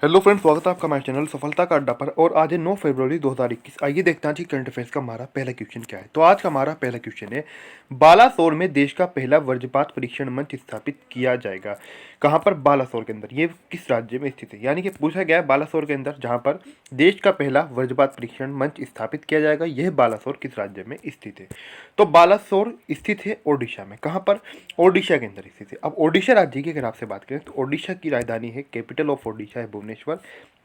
Hello friends, स्वागत है आपका हमारे चैनल सफलता का अड्डा पर। और आज है 9 फरवरी 2021। आइए देखते हैं आज करंट अफेयर्स का हमारा पहला क्वेश्चन क्या है। तो आज का हमारा पहला क्वेश्चन है, बालासोर में देश का पहला वज्रपात परीक्षण मंच स्थापित किया जाएगा। कहाँ पर? बालासोर के अंदर। ये किस राज्य में स्थित है? यानी कि पूछा गया है बालासोर के अंदर जहाँ पर देश का पहला वज्रपात परीक्षण मंच स्थापित किया जाएगा, यह बालासोर किस राज्य में स्थित है? तो बालासोर स्थित है ओडिशा में। कहाँ पर? ओडिशा के अंदर स्थित है। अब ओडिशा राज्य की अगर आपसे बात करें तो ओडिशा की राजधानी है, कैपिटल ऑफ ओडिशा है भुवनेश्वर।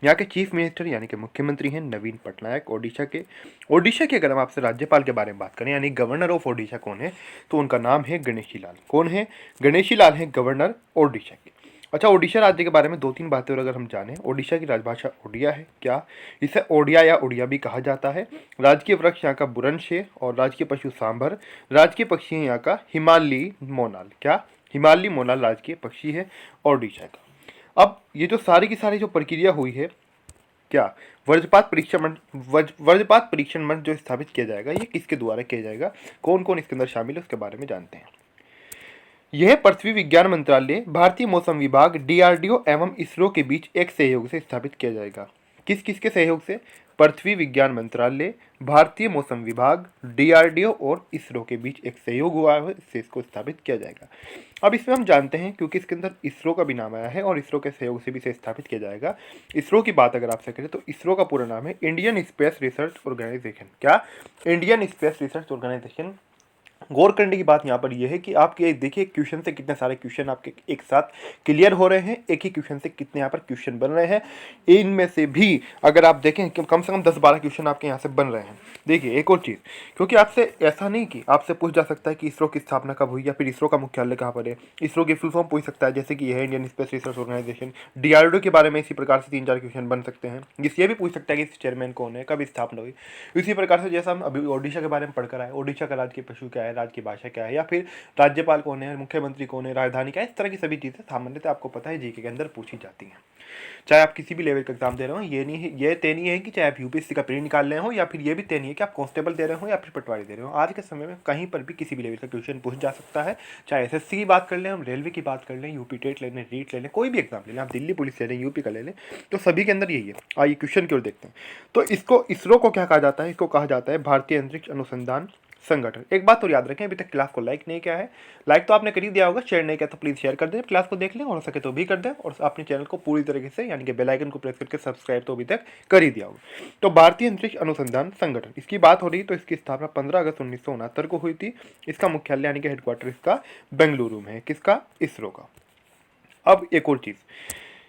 यहाँ के चीफ मिनिस्टर यानी कि मुख्यमंत्री हैं नवीन पटनायक ओडिशा के। ओडिशा के अगर हम आपसे राज्यपाल के बारे में बात करें यानी गवर्नर ऑफ ओडिशा कौन है, तो उनका नाम है गणेशी लाल। कौन है? गणेशी लाल है गवर्नर ओडिशा के। अच्छा, ओडिशा राज्य के बारे में दो तीन बातें और अगर हम जानें, ओडिशा की राजभाषा ओडिया है। क्या? इसे ओडिया या ओडिया भी कहा जाता है। राजकीय वृक्ष यहाँ का बुरंश है और राजकीय पशु सांभर। राजकीय पक्षी है यहाँ का हिमालयी मोनाल। क्या? हिमालयी मोनाल राजकीय पक्षी है ओडिशा का। अब ये जो सारी की सारी जो प्रक्रिया हुई है, क्या वज्रपात परीक्षण मंच जो स्थापित किया जाएगा, ये किसके द्वारा किया जाएगा, कौन कौन इसके अंदर शामिल है, उसके बारे में जानते हैं। यह पृथ्वी विज्ञान मंत्रालय, भारतीय मौसम विभाग, डीआरडीओ एवं इसरो के बीच एक सहयोग से स्थापित किया जाएगा। किस किस के सहयोग से? पृथ्वी विज्ञान मंत्रालय, भारतीय मौसम विभाग, डीआरडीओ और इसरो के बीच एक सहयोग हुआ है, इससे इसको स्थापित किया जाएगा। अब इसमें हम जानते हैं, क्योंकि इसके अंदर इसरो का भी नाम आया है और इसरो के सहयोग से भी इसे स्थापित किया जाएगा। इसरो की बात अगर आपसे करें तो इसरो का पूरा नाम है इंडियन स्पेस रिसर्च ऑर्गेनाइजेशन। क्या? Indian space research organisation. गौर करने की बात यहाँ पर यह है कि आपके देखिए क्वेश्चन से कितने सारे क्वेश्चन आपके एक साथ क्लियर हो रहे हैं, एक ही क्वेश्चन से कितने यहाँ पर क्वेश्चन बन रहे हैं। इनमें से भी अगर आप देखें कि कम से कम 10-12 क्वेश्चन आपके यहाँ से बन रहे हैं। देखिए एक और चीज़, क्योंकि आपसे ऐसा नहीं कि आपसे पूछ जा सकता है कि इसरो की स्थापना कब हुई या फिर इसरो का मुख्यालय कहाँ पर है। इसरो की फुल फॉर्म पूछ सकता है, जैसे कि यह है Indian space research organisation. DRDO के बारे में इसी प्रकार से 3-4 क्वेश्चन बन सकते हैं। ये भी पूछ सकता है कि इस चेयरमैन कौन है, कब स्थापना हुई। इसी प्रकार से जैसा हम अभी ओडिशा के बारे में पढ़कर आए, ओडिशा का राज्य पशु क्या है, राज्य की भाषा क्या है, या फिर राज्यपाल कौन है, मुख्यमंत्री कौन है, राजधानी क्या है, इस तरह की सभी चीज़ें सामान्यतः आपको पता है जीके के अंदर पूछी जाती हैं। चाहे आप किसी भी लेवल का एग्जाम दे रहे हो, ये नहीं है, ये तय नहीं है कि चाहे आप यूपीएससी का प्री निकाल रहे हो या फिर ये भी तय नहीं है कि आप कांस्टेबल दे रहे हो या फिर पटवारी दे रहे हो। आज के समय में कहीं पर भी किसी भी लेवल का क्वेश्चन पूछ जा सकता है। चाहे एसएससी की बात कर लें, हम रेलवे की बात कर लें, यूपी टेट ले लें, रीट ले लें, कोई भी एग्जाम ले लें, आप दिल्ली पुलिस ले लें, यूपी का ले लें, तो सभी के अंदर यही है। आइए क्वेश्चन की ओर देखते हैं। तो इसको इसरो को क्या कहा जाता है? इसको कहा जाता है भारतीय अंतरिक्ष अनुसंधान संगठन। एक बात और याद रखें, अभी तक क्लास को लाइक नहीं किया है, लाइक तो आपने कर ही दिया होगा, शेयर नहीं किया तो प्लीज़ शेयर कर दें, क्लास को देख लें और हो सके तो भी कर दें, और अपने चैनल को पूरी तरीके से यानी कि बेल आइकन को प्रेस करके सब्सक्राइब तो अभी तक कर ही दिया होगा। तो भारतीय अंतरिक्ष अनुसंधान संगठन, इसकी बात हो रही तो इसकी स्थापना 15 अगस्त 1969 को हुई थी। इसका मुख्यालय यानी कि हेडक्वार्टर इसका बेंगलुरु में है। किसका? इसरो का। अब एक और चीज़,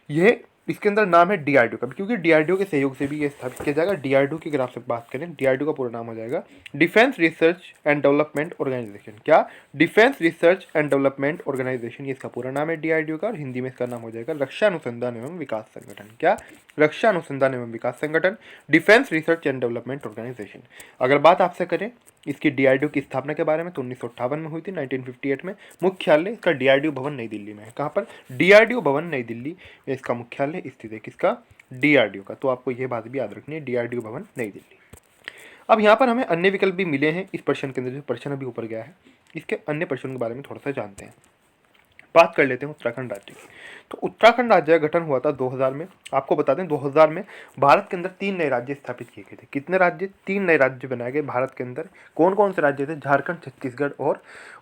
यह इसके अंदर नाम है डीआरडीओ का, क्योंकि डीआरडीओ के सहयोग से भी ये स्थापित किया जाएगा। डीआरडीओ की अगर आपसे बात करें, डीआरडीओ का पूरा नाम हो जाएगा defence research and development organisation. क्या? Defence research and development organisation, ये इसका पूरा नाम है डीआरडीओ का, और हिंदी में इसका नाम हो जाएगा रक्षा अनुसंधान एवं विकास संगठन। क्या? रक्षा अनुसंधान एवं विकास संगठन, defence research and development organisation. अगर बात आपसे करें इसकी डीआरडीओ की स्थापना के बारे में तो 1958 में हुई थी, 1958 में। मुख्यालय इसका डीआरडीओ भवन नई दिल्ली में है। कहाँ पर? डीआरडीओ भवन नई दिल्ली में इसका मुख्यालय स्थित है। किसका? डीआरडीओ का। तो आपको यह बात भी याद रखनी है, डीआरडीओ भवन नई दिल्ली। अब यहाँ पर हमें अन्य विकल्प भी मिले हैं इस प्रश्न के अंदर, जो प्रश्न अभी ऊपर गया है, इसके अन्य प्रश्नों के बारे में थोड़ा सा जानते हैं। बात कर लेते हैं उत्तराखंड राज्य की। तो उत्तराखंड राज्य का गठन हुआ था 2000 में। आपको बता दें 2000 में भारत के अंदर 3 नए राज्य स्थापित किए गए थे। कितने राज्य? 3 नए राज्य बनाए गए भारत के अंदर। कौन कौन से राज्य थे? झारखंड, छत्तीसगढ़ और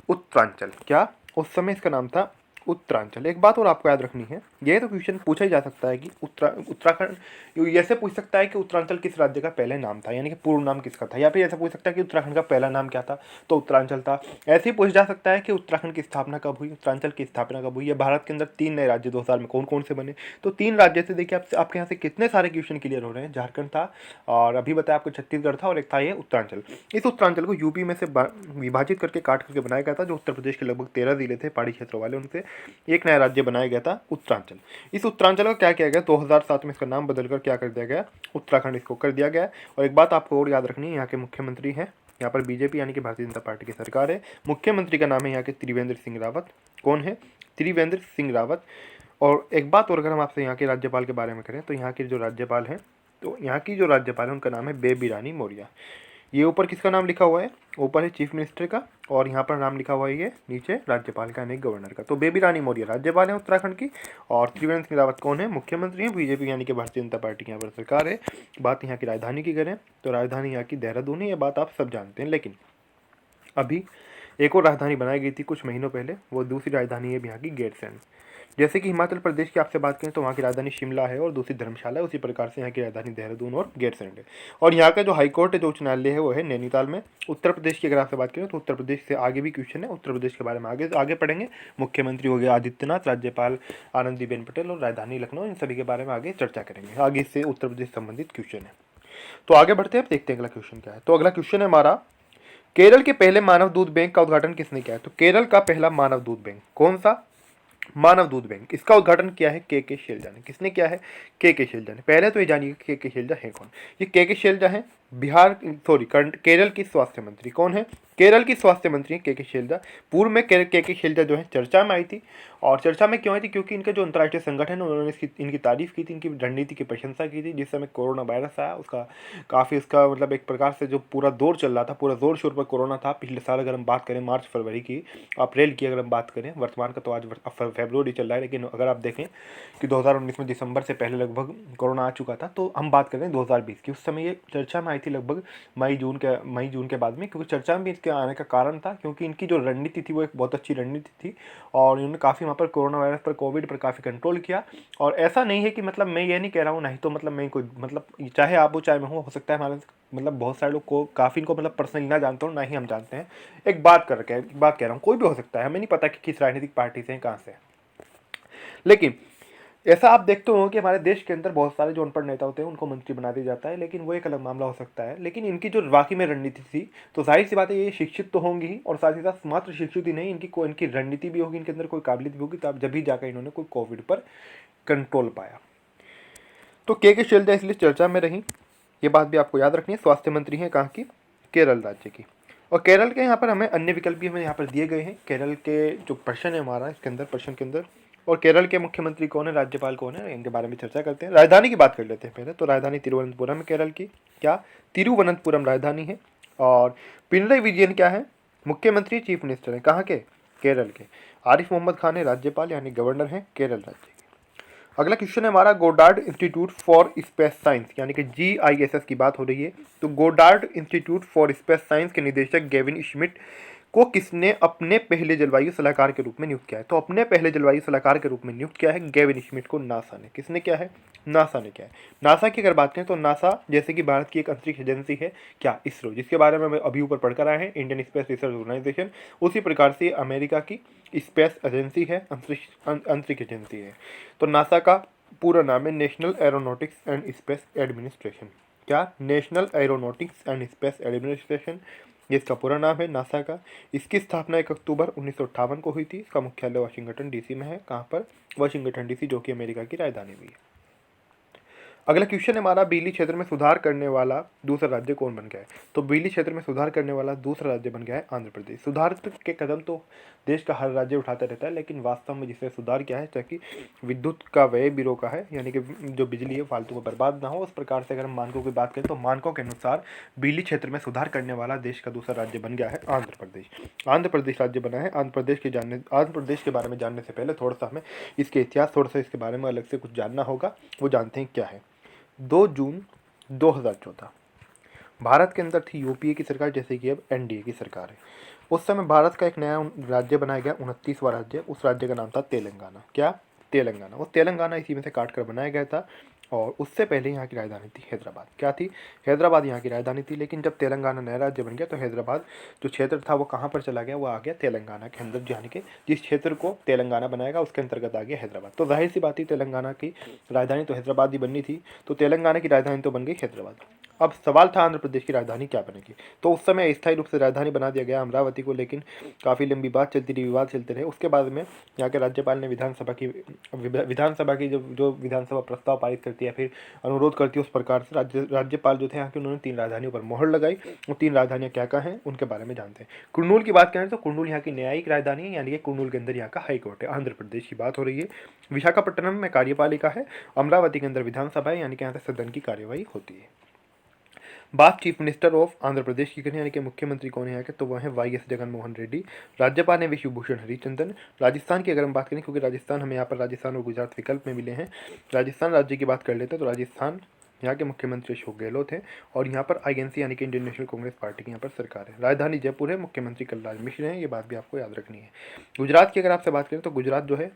उत्तरांचल। क्या? उस समय इसका नाम था उत्तरांचल। एक बात और आपको याद रखनी है, यह तो क्वेश्चन पूछा ही जा सकता है कि उत्तराखंड ऐसे पूछ सकता है कि उत्तरांचल किस राज्य का पहले नाम था, यानी कि पूर्व नाम किसका था, या फिर ऐसा पूछ सकता है कि उत्तराखंड का पहला नाम क्या था, तो उत्तरांचल था। ऐसे ही पूछ जा सकता है कि उत्तराखंड की स्थापना कब हुई, उत्तरांचल की स्थापना कब हुई। या भारत के अंदर 3 नए राज्य 2000 में कौन कौन से बने, तो 3 राज्य से देखिए आपके यहाँ से कितने सारे क्वेश्चन क्लियर हो रहे हैं। झारखंड था, और अभी बताया आपको छत्तीसगढ़ था, और एक था ये उत्तरांचल। इस उत्तरांचल को यूपी में से विभाजित करके काट करके बनाया गया था। जो उत्तर प्रदेश के लगभग 13 जिले थे पहाड़ी क्षेत्रों वाले, उनसे एक नया राज्य बनाया गया था उत्तरांचल। इस उत्तरांचल का क्या किया गया? 2007 में इसका नाम बदलकर क्या कर दिया गया? उत्तराखंड इसको कर दिया गया। और एक बात आपको और याद रखनी है, यहाँ के मुख्यमंत्री हैं, यहाँ पर बीजेपी यानी कि भारतीय जनता पार्टी की सरकार है। मुख्यमंत्री का नाम है यहाँ के त्रिवेंद्र सिंह रावत। कौन है? त्रिवेंद्र सिंह रावत। और एक बात और, अगर हम आपसे यहाँ के राज्यपाल के बारे में करें तो यहाँ के जो राज्यपाल हैं, तो यहाँ की जो राज्यपाल है उनका नाम है बेबी रानी मौर्य। ये ऊपर किसका नाम लिखा हुआ है? ऊपर है चीफ मिनिस्टर का और यहाँ पर नाम लिखा हुआ है ये नीचे राज्यपाल का यानी गवर्नर का। तो बेबी रानी मौर्य राज्यपाल है उत्तराखंड की और त्रिवेंद्र सिंह रावत कौन है, मुख्यमंत्री हैं। बीजेपी यानी कि भारतीय जनता पार्टी की यहाँ पर सरकार है। बात यहाँ की राजधानी की करें तो राजधानी यहाँ की देहरादून है, ये बात आप सब जानते हैं। लेकिन अभी एक और राजधानी बनाई गई थी कुछ महीनों पहले, वो दूसरी राजधानी है यहाँ की गैरसैंण। जैसे कि हिमाचल प्रदेश की आपसे बात करें तो वहाँ की राजधानी शिमला है और दूसरी धर्मशाला है, उसी प्रकार से यहाँ की राजधानी देहरादून और गैरसैंण है। और यहाँ का जो हाईकोर्ट है, जो उच्च न्यायालय है, वो है नैनीताल में। उत्तर प्रदेश की अगर आपसे बात करें तो उत्तर प्रदेश से आगे भी क्वेश्चन है, उत्तर प्रदेश के बारे में आगे आगे पढ़ेंगे। मुख्यमंत्री हो गया आदित्यनाथ, राज्यपाल आनंदीबेन पटेल और राजधानी लखनऊ, इन सभी के बारे में आगे चर्चा करेंगे। आगे से उत्तर प्रदेश संबंधित क्वेश्चन है। तो आगे बढ़ते हैं, देखते हैं अगला क्वेश्चन क्या है। तो अगला क्वेश्चन है हमारा, केरल के पहले मानव दूध बैंक का उद्घाटन किसने किया है। तो केरल का पहला मानव दूध बैंक कौन सा, मानव दूध बैंक, इसका उद्घाटन किया है के शैलजा ने। किसने किया है, के शैलजा ने। पहले तो ये जानिए के शैलजा है कौन। ये के शैलजा है केरल की स्वास्थ्य मंत्री। कौन है, केरल की स्वास्थ्य मंत्री के शैलजा। पूर्व में के शैलजा जो है चर्चा में आई थी। और चर्चा में क्यों आई थी, क्योंकि इनके जो अंतर्राष्ट्रीय संगठन है उन्होंने इनकी तारीफ की थी, इनकी रणनीति की प्रशंसा की थी। जिस समय कोरोना वायरस आया उसका काफ़ी इसका मतलब एक प्रकार से जो पूरा दौर चल रहा था, पूरा जोर शोर पर कोरोना था। पिछले साल अगर हम बात करें मार्च फरवरी की, अप्रैल की अगर हम बात करें, वर्तमान का तो आज फरवरी चल रहा है, लेकिन अगर आप देखें कि 2019 में दिसंबर से पहले लगभग कोरोना आ चुका था, तो हम बात करें 2020 की। उस समय ये चर्चा में आई थी लगभग मई जून के बाद में, क्योंकि चर्चा में भी इसके आने का कारण था क्योंकि इनकी जो रणनीति थी वो एक बहुत अच्छी रणनीति थी और इन्होंने काफ़ी वहाँ पर कोरोना वायरस पर, कोविड पर काफ़ी कंट्रोल किया। और ऐसा नहीं है कि मतलब मैं ये नहीं कह रहा हूँ, नहीं तो मतलब मैं कोई मतलब चाहे आप हो चाहे मैं हो सकता है हमारे मतलब बहुत सारे लोग को काफ़ी इनको मतलब पर्सनली ना जानता हूँ, ना ही हम जानते हैं। एक बात कह रहा हूँ, कोई भी हो सकता है, हमें नहीं पता कि किस राजनीतिक पार्टी से हैं, कहाँ से। लेकिन ऐसा आप देखते हो कि हमारे देश के अंदर बहुत सारे जो अनपढ़ नेता होते हैं उनको मंत्री बना दिया जाता है, लेकिन वो एक अलग मामला हो सकता है। लेकिन इनकी जो वाकई में रणनीति थी, तो जाहिर सी बात है ये शिक्षित तो होंगी ही, और साथ ही साथ मात्र शिक्षित ही नहीं, इनकी रणनीति भी होगी, इनके अंदर कोई काबिलियत भी होगी, तब जब भी जाकर इन्होंने कोई कोविड पर कंट्रोल पाया। तो के शैलजा इसलिए चर्चा में रही, ये बात भी आपको याद रखनी है। स्वास्थ्य मंत्री हैं कहाँ की, केरल राज्य की। और केरल के यहाँ पर हमें अन्य विकल्प भी हमें यहाँ पर दिए गए हैं। केरल के जो प्रश्न है हमारा इसके अंदर, प्रश्न के अंदर, और केरल के मुख्यमंत्री कौन है, राज्यपाल कौन है, इनके बारे में चर्चा करते हैं। राजधानी की बात कर लेते हैं पहले। तो राजधानी तिरुवनंतपुरम है केरल की। क्या, तिरुवनंतपुरम राजधानी है। और पिनरई विजयन क्या है, मुख्यमंत्री चीफ मिनिस्टर है। कहाँ के, केरल के। आरिफ मोहम्मद खान है राज्यपाल यानी गवर्नर है केरल राज्य के। अगला क्वेश्चन है हमारा, Goddard institute for space science यानी कि GISS की बात हो रही है। तो Goddard institute for space science के निदेशक गेविन श्मिट को किसने अपने पहले जलवायु सलाहकार के रूप में नियुक्त किया है। तो अपने पहले जलवायु सलाहकार के रूप में नियुक्त किया है गेविन श्मिट को नासा ने। किसने किया है, नासा ने किया है। नासा की अगर बात करें तो नासा जैसे कि भारत की एक अंतरिक्ष एजेंसी है, क्या, इसरो, जिसके बारे में हम अभी ऊपर पढ़कर आए हैं, इंडियन स्पेस रिसर्च ऑर्गेनाइजेशन। उसी प्रकार से अमेरिका की स्पेस एजेंसी है, अंतरिक्ष एजेंसी है। तो नासा का पूरा नाम है national aeronautics and space administration. क्या, national aeronautics and space administration, ये इसका पूरा नाम है नासा का। इसकी स्थापना 1 अक्टूबर 1958 को हुई थी। इसका मुख्यालय वाशिंगटन DC में है। कहाँ पर, वाशिंगटन DC, जो कि अमेरिका की राजधानी भी है। अगला क्वेश्चन है हमारा, बिजली क्षेत्र में सुधार करने वाला दूसरा राज्य कौन बन गया है। तो बिजली क्षेत्र में सुधार करने वाला दूसरा राज्य बन गया है आंध्र प्रदेश। सुधार के कदम तो देश का हर राज्य उठाता रहता है, लेकिन वास्तव में जिसने सुधार किया है ताकि विद्युत का व्यय भी रोका है, यानी कि जो बिजली है फालतू में बर्बाद ना हो। उस प्रकार से अगर हम मानकों की बात करें तो मानकों के अनुसार बिजली क्षेत्र में सुधार करने वाला देश का दूसरा राज्य बन गया है आंध्र प्रदेश। आंध्र प्रदेश राज्य बना है। आंध्र प्रदेश के बारे में जानने से पहले थोड़ा सा हमें इसके इतिहास, थोड़ा सा इसके बारे में अलग से कुछ जानना होगा। वो जानते हैं क्या है। 2 जून 2014 भारत के अंदर थी UPA की सरकार, जैसे कि अब NDA की सरकार है। उस समय भारत का एक नया राज्य बनाया गया, 29वां राज्य। उस राज्य का नाम था तेलंगाना। क्या, तेलंगाना। वो तेलंगाना इसी में से काट कर बनाया गया था। और उससे पहले यहाँ की राजधानी थी हैदराबाद। क्या थी, हैदराबाद यहाँ की राजधानी थी। लेकिन जब तेलंगाना नया राज्य बन गया तो हैदराबाद जो क्षेत्र था वो कहाँ पर चला गया, वो आ गया तेलंगाना के अंदर, यानी कि जिस क्षेत्र को तेलंगाना बनाएगा उसके अंतर्गत आ गया हैदराबाद। तो जाहिर सी बात ही, तेलंगाना की राजधानी तो हैदराबाद ही बननी थी, तो तेलंगाना की राजधानी तो बन गई हैदराबाद। अब सवाल था आंध्र प्रदेश की राजधानी क्या बनेगी। तो उस समय स्थायी रूप से राजधानी बना दिया गया अमरावती को, लेकिन काफ़ी लंबी बात चलती रही, विवाद चलते रहे। उसके बाद में यहाँ के राज्यपाल ने विधानसभा की जो विधानसभा प्रस्ताव पारित करती है, फिर अनुरोध करती है, उस प्रकार से राज्यपाल जो थे यहाँ के, उन्होंने 3 राजधानियों पर मोहर लगाई। वो 3 राजधानियाँ क्या क्या हैं उनके बारे में जानते हैं। कुर्नूल की बात करें तो कुर्नूल यहाँ की न्यायिक राजधानी है, यानी कि कुर्नूल के अंदर यहाँ का हाई कोर्ट है। आंध्र प्रदेश की बात हो रही है। विशाखापट्टनम में कार्यपालिका है। अमरावती के अंदर विधानसभा है, यानी कि यहाँ से सदन की कार्यवाही होती है। बात chief minister of Andhra Pradesh की करें, यानी कि मुख्यमंत्री कौन है यहाँ के, तो वह है वाई एस जगन मोहन रेड्डी। राज्यपाल है विश्वभूषण हरिचंदन। राजस्थान की अगर हम बात करें, क्योंकि राजस्थान हमें यहाँ पर राजस्थान और गुजरात विकल्प में मिले हैं, राजस्थान राज्य की बात कर लेते हैं तो राजस्थान यहाँ के मुख्यमंत्री अशोक गहलोत हैं और यहाँ पर आईएनसी यानी कि इंडियन नेशनल कांग्रेस पार्टी की यहाँ पर सरकार है। राजधानी जयपुर है, मुख्यमंत्री कलराज मिश्र हैं, ये बात भी आपको याद रखनी है। गुजरात की अगर आपसे बात करें तो गुजरात जो है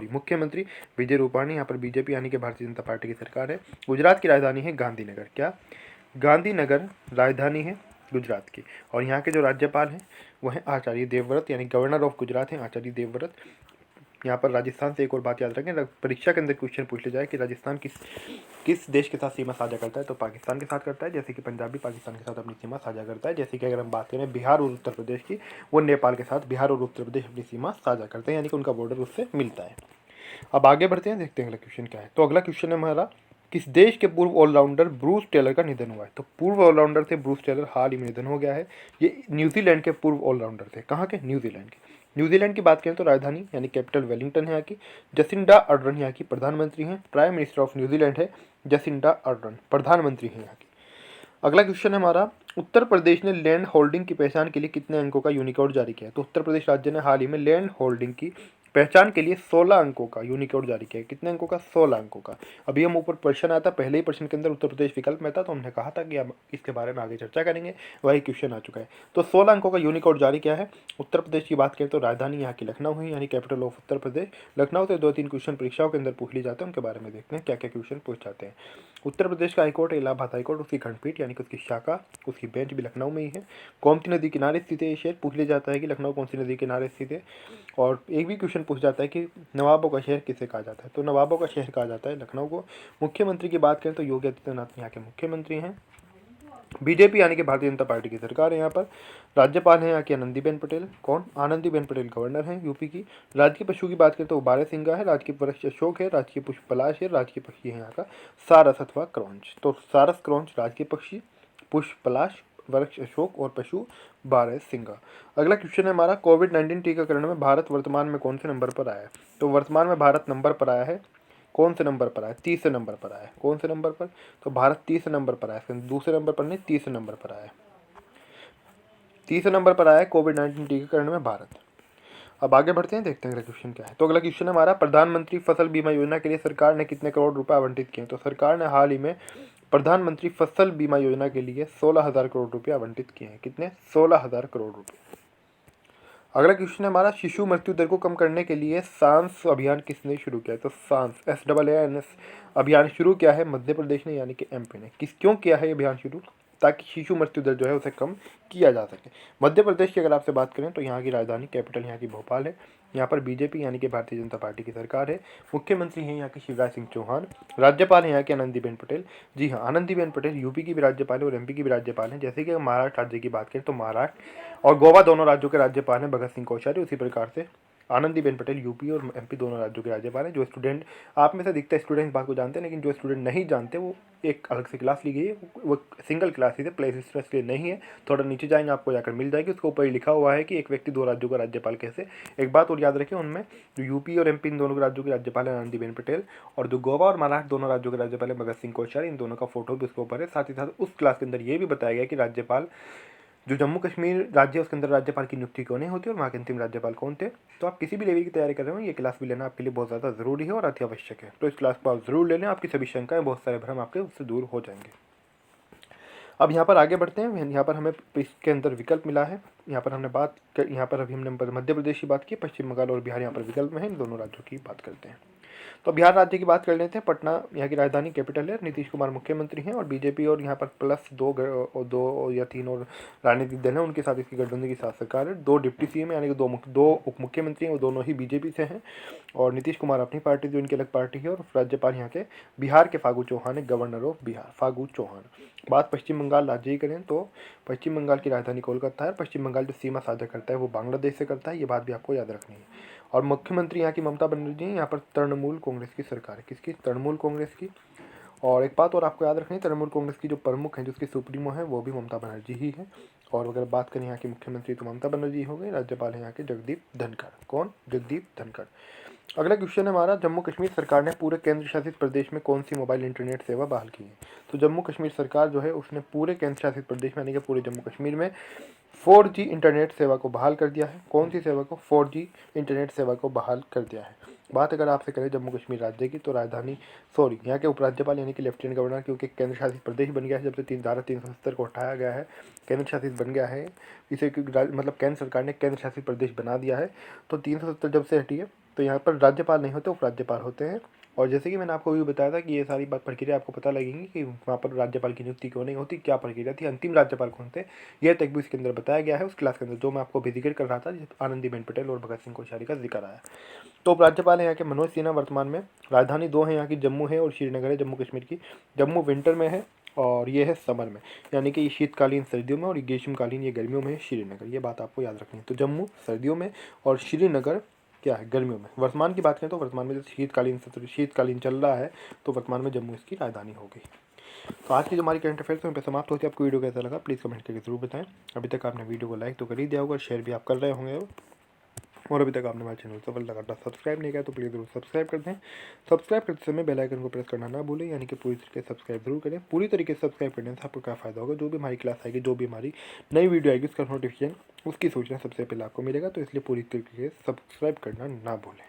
मुख्यमंत्री विजय रूपाणी, यहाँ पर बीजेपी यानी कि भारतीय जनता पार्टी की सरकार है। गुजरात की राजधानी है गांधीनगर। क्या गांधीनगर राजधानी है गुजरात की। और यहाँ के जो राज्यपाल हैं वह हैं आचार्य देवव्रत, यानी गवर्नर ऑफ गुजरात हैं आचार्य देवव्रत। यहाँ पर राजस्थान से एक और बात याद रखें, परीक्षा के अंदर क्वेश्चन पूछ लिया जाए कि राजस्थान किस देश के साथ सीमा साझा करता है, तो पाकिस्तान के साथ करता है, जैसे कि पंजाब भी पाकिस्तान के साथ अपनी सीमा साझा करता है। जैसे कि अगर हम बात करें बिहार और उत्तर प्रदेश की, वो नेपाल के साथ बिहार और उत्तर प्रदेश अपनी सीमा साझा करते हैं, यानी कि उनका बॉर्डर उससे मिलता है। अब आगे बढ़ते हैं, देखते हैं अगला क्वेश्चन क्या है। तो अगला क्वेश्चन है हमारा, किस देश के पूर्व ऑलराउंडर ब्रूस टेलर का निधन हुआ है। तो पूर्व ऑलराउंडर थे ब्रूस टेलर, हाल ही में निधन हो गया है। ये न्यूजीलैंड के पूर्व ऑलराउंडर थे। कहाँ के? न्यूजीलैंड के। न्यूजीलैंड की बात करें तो राजधानी यानी कैपिटल वेलिंगटन है यहाँ की। जसिंडा अर्डर्न यहाँ की प्रधानमंत्री हैं। प्राइम मिनिस्टर ऑफ न्यूजीलैंड है जसिंडा अर्डर्न, प्रधानमंत्री हैं यहाँ की। अगला क्वेश्चन है हमारा, उत्तर प्रदेश ने लैंड होल्डिंग की पहचान के लिए कितने अंकों का यूनिकोड जारी किया है। तो उत्तर प्रदेश राज्य ने हाल ही में लैंड होल्डिंग की पहचान के लिए 16 अंकों का यूनिकोड जारी किया है। कितने अंकों का? 16 अंकों का। अभी हम ऊपर प्रश्न आता, पहले ही प्रश्न के अंदर उत्तर प्रदेश विकल्प में था, तो हमने कहा था कि हम इसके बारे में आगे चर्चा करेंगे, वही क्वेश्चन आ चुका है। तो 16 अंकों का यूनिकोड जारी किया है। उत्तर प्रदेश की बात करें तो राजधानी यहाँ की लखनऊ है, यानी कैपिटल ऑफ उत्तर प्रदेश लखनऊ। से 2-3 क्वेश्चन परीक्षाओं के अंदर पूछ लिए जाते हैं, उनके बारे में देखते हैं क्या क्या क्वेश्चन पूछ जाते हैं। उत्तर प्रदेश का हाईकोर्ट इलाहाबाद हाईकोर्ट, उसकी खंडपीठ यानी कि उसकी शाखा, उसकी बेंच भी लखनऊ में ही है। कौन सी नदी किनारे स्थित है, ये शहर पूछ लिया जाता है कि लखनऊ कौन सी नदी किनारे स्थित है। और एक भी क्वेश्चन पूछ जाता है कि नवाबों का शहर किसे कहा जाता है, तो नवाबों का शहर कहा जाता है लखनऊ को। मुख्यमंत्री की बात करें तो योगी आदित्यनाथ यहाँ के मुख्यमंत्री हैं। बीजेपी यानी कि भारतीय जनता पार्टी की सरकार है यहाँ पर। राज्यपाल हैं यहाँ की आनंदीबेन पटेल। कौन? आनंदीबेन पटेल गवर्नर हैं यूपी की। राजकीय पशु की बात करें तो बारहसिंगा है, राजकीय वृक्ष अशोक है, राजकीय पुष्प पलाश है, राजकीय पक्षी है यहाँ का सारस अथवा क्रौंच। तो सारस क्रौंच राजकीय पक्षी, पुष्प पलाश वृक्ष अशोक और पशु बारहसिंगा। अगला क्वेश्चन है हमारा, कोविड-19 टीकाकरण में भारत वर्तमान में कौन से नंबर पर आया है। तो वर्तमान में भारत नंबर पर आया है, कौन से नंबर पर आया? 30 नंबर पर आया है। कौन से नंबर पर? तो भारत 30 नंबर पर आया है, दूसरे नंबर पर नहीं, 30 नंबर पर आया है। 30 नंबर पर आया है कोविड-19 टीकाकरण में भारत। अब आगे बढ़ते हैं, देखते हैं अगला क्वेश्चन क्या है। तो अगला क्वेश्चन है हमारा, प्रधानमंत्री फसल बीमा योजना के लिए सरकार ने कितने करोड़ रुपए आवंटित किए हैं। तो सरकार ने हाल ही में प्रधानमंत्री फसल बीमा योजना के लिए 16,000 करोड़ रुपए आवंटित किए हैं। कितने? 16,000 करोड़ रुपए। अगला क्वेश्चन है हमारा, शिशु मृत्यु दर को कम करने के लिए सांस अभियान किसने शुरू किया है। तो सांस SAANS अभियान शुरू किया है मध्य प्रदेश ने, यानी कि MP ने। क्यों किया है ये अभियान शुरू? ताकि शिशु मृत्यु दर जो है उसे कम किया जा सके। मध्य प्रदेश की अगर आपसे बात करें तो यहाँ की राजधानी कैपिटल यहाँ की भोपाल है। यहाँ पर बीजेपी यानी कि भारतीय जनता पार्टी की सरकार है। मुख्यमंत्री हैं यहाँ के शिवराज सिंह चौहान। राज्यपाल हैं यहाँ के आनंदीबेन पटेल। जी हाँ, आनंदीबेन पटेल यूपी की भी राज्यपाल है और MP की भी राज्यपाल हैं। जैसे कि महाराष्ट्र राज्य की बात करें तो महाराष्ट्र और गोवा दोनों राज्यों के राज्यपाल हैं भगत सिंह कोश्यारी। उसी प्रकार से आनंदीबेन पटेल यूपी और MP दोनों राज्यों के राज्यपाल हैं। जो स्टूडेंट आप में से दिखता है स्टूडेंट इस बात को जानते हैं, लेकिन जो स्टूडेंट नहीं जानते वो एक अलग से क्लास ली गई है, वो सिंगल क्लास ही है, प्ले सिस्टर्स के लिए नहीं है। थोड़ा नीचे जाएंगे आपको जाकर मिल जाएगी, उसके ऊपर ही लिखा हुआ है कि एक व्यक्ति 2 राज्यों का राज्यपाल कैसे। एक बात और याद रखें, उनमें जो यूपी और MP इन दोनों के राज्यों के राज्यपाल है आनंदीबेन पटेल, और जो गोवा और महाराष्ट्र दोनों राज्यों के राज्यपाल है भगत सिंह कोश्यारी। इन दोनों का फोटो भी उसके ऊपर है। साथ ही साथ उस क्लास के अंदर ये भी बताया गया कि राज्यपाल जो जम्मू कश्मीर राज्य है उसके अंदर राज्यपाल की नियुक्ति क्यों नहीं होती और वहाँ के अंतिम राज्यपाल कौन थे। तो आप किसी भी लेवल की तैयारी कर रहे हो, ये क्लास भी लेना आपके लिए बहुत ज़्यादा ज़रूरी है और अति आवश्यक है। तो इस क्लास को आप जरूर ले लें, आपकी सभी शंकाएं, बहुत सारे भ्रम आपके उससे दूर हो जाएंगे। अब यहाँ पर आगे बढ़ते हैं। यहाँ पर हमें इसके अंदर विकल्प मिला है। यहाँ पर अभी हमने मध्य प्रदेश की बात की, पश्चिम बंगाल और बिहार यहाँ पर विकल्प में है। इन दोनों राज्यों की बात करते हैं। तो बिहार राज्य की बात कर लेते हैं। पटना यहाँ की राजधानी कैपिटल है। नीतीश कुमार मुख्यमंत्री हैं और बीजेपी और यहाँ पर प्लस 2 या 3 और राजनीतिक दल हैं, उनके साथ इसकी गठबंधन की साथ सरकार है। 2 डिप्टी CM यानी कि 2 उप मुख्यमंत्री हैं, वो दोनों ही बीजेपी से हैं। और नीतीश कुमार अपनी पार्टी, जो इनकी अलग पार्टी है। और राज्यपाल यहाँ के बिहार के फागू चौहान है, गवर्नर ऑफ बिहार फागू चौहान। बात पश्चिम बंगाल राज्य की करें तो पश्चिम बंगाल की राजधानी कोलकाता है। पश्चिम बंगाल जो सीमा साझा करता है वो बांग्लादेश से करता है, ये बात भी आपको याद रखनी है। और मुख्यमंत्री यहाँ की ममता बनर्जी हैं। यहाँ पर तृणमूल कांग्रेस की सरकार है। किसकी? तृणमूल कांग्रेस की। और एक बात और आपको याद रखनी है, तृणमूल कांग्रेस की जो प्रमुख हैं, जिसकी सुप्रीमो है, वो भी ममता बनर्जी ही है। और अगर बात करें यहाँ की मुख्यमंत्री तो ममता बनर्जी हो गई। राज्यपाल है यहाँ के जगदीप धनखड़। कौन? जगदीप धनखड़। अगला क्वेश्चन है हमारा, जम्मू कश्मीर सरकार ने पूरे केंद्र शासित प्रदेश में कौन सी मोबाइल इंटरनेट सेवा बहाल की है। तो जम्मू कश्मीर सरकार जो है उसने पूरे केंद्र शासित प्रदेश में यानी कि पूरे जम्मू कश्मीर में 4G इंटरनेट सेवा को बहाल कर दिया है। कौन सी सेवा को? 4G इंटरनेट सेवा को बहाल कर दिया है। बात अगर आपसे करें जम्मू कश्मीर राज्य की, तो राजधानी यहाँ के उपराज्यपाल यानी कि लेफ्टिनेंट गवर्नर, क्योंकि केंद्र शासित प्रदेश बन गया है जब से धारा 370 को हटाया गया है, केंद्र शासित बन गया है इसे, क्योंकि मतलब केंद्र सरकार ने केंद्र शासित प्रदेश बना दिया है। तो 370 जब से हटी है तो यहाँ पर राज्यपाल नहीं होते, उपराज्यपाल होते हैं। और जैसे कि मैंने आपको भी बताया था कि ये सारी बात प्रक्रिया आपको पता लगेगी कि वहाँ पर राज्यपाल की नियुक्ति क्यों नहीं होती, क्या प्रक्रिया थी, अंतिम राज्यपाल कौन थे, यह तक भी इसके अंदर बताया गया है उस क्लास के अंदर जो मैं आपको भी जिक्र कर रहा था, जिस आनंदीबेन पटेल और भगत सिंह कोश्यारी का जिक्र आया। तो उपराज्यपाल है यहाँ के मनोज सिन्हा वर्तमान में। राजधानी दो है यहाँ की, जम्मू है और श्रीनगर है जम्मू कश्मीर की। जम्मू विंटर में है और ये है समर में, यानी कि ये शीतकालीन सर्दियों में और ये ग्रीष्मकालीन ये गर्मियों में है श्रीनगर। ये बात आपको याद रखनी है। तो जम्मू सर्दियों में और श्रीनगर क्या है? गर्मियों में। वर्तमान की बात करें तो वर्तमान में जैसे शीतकालीन चल रहा है तो वर्तमान में जम्मू इसकी राजधानी हो गई। तो आज की जो हमारी करंट अफेयर्स पे समाप्त होती है। आपको वीडियो कैसा लगा प्लीज़ कमेंट करके जरूर बताएं। अभी तक आपने वीडियो को लाइक तो कर ही दिया होगा, शेयर भी आप कर रहे होंगे, और अभी तक आपने हमारे चैनल सफल लगातार सब्सक्राइब नहीं किया तो प्लीज़ जरूर सब्सक्राइब कर दें। सब्सक्राइब करते समय बेल आइकन को प्रेस करना ना भूलें, यानी कि पूरी तरीके से सब्सक्राइब जरूर करें। पूरी तरीके से सब्सक्राइब करने से आपको क्या फ़ायदा होगा, जो भी हमारी क्लास आएगी, जो भी हमारी नई वीडियो आएगी उसका नोटिफिकेशन, उसकी सूचना सबसे पहले आपको मिलेगा। तो इसलिए पूरी तरीके से सब्सक्राइब करना ना भूलें।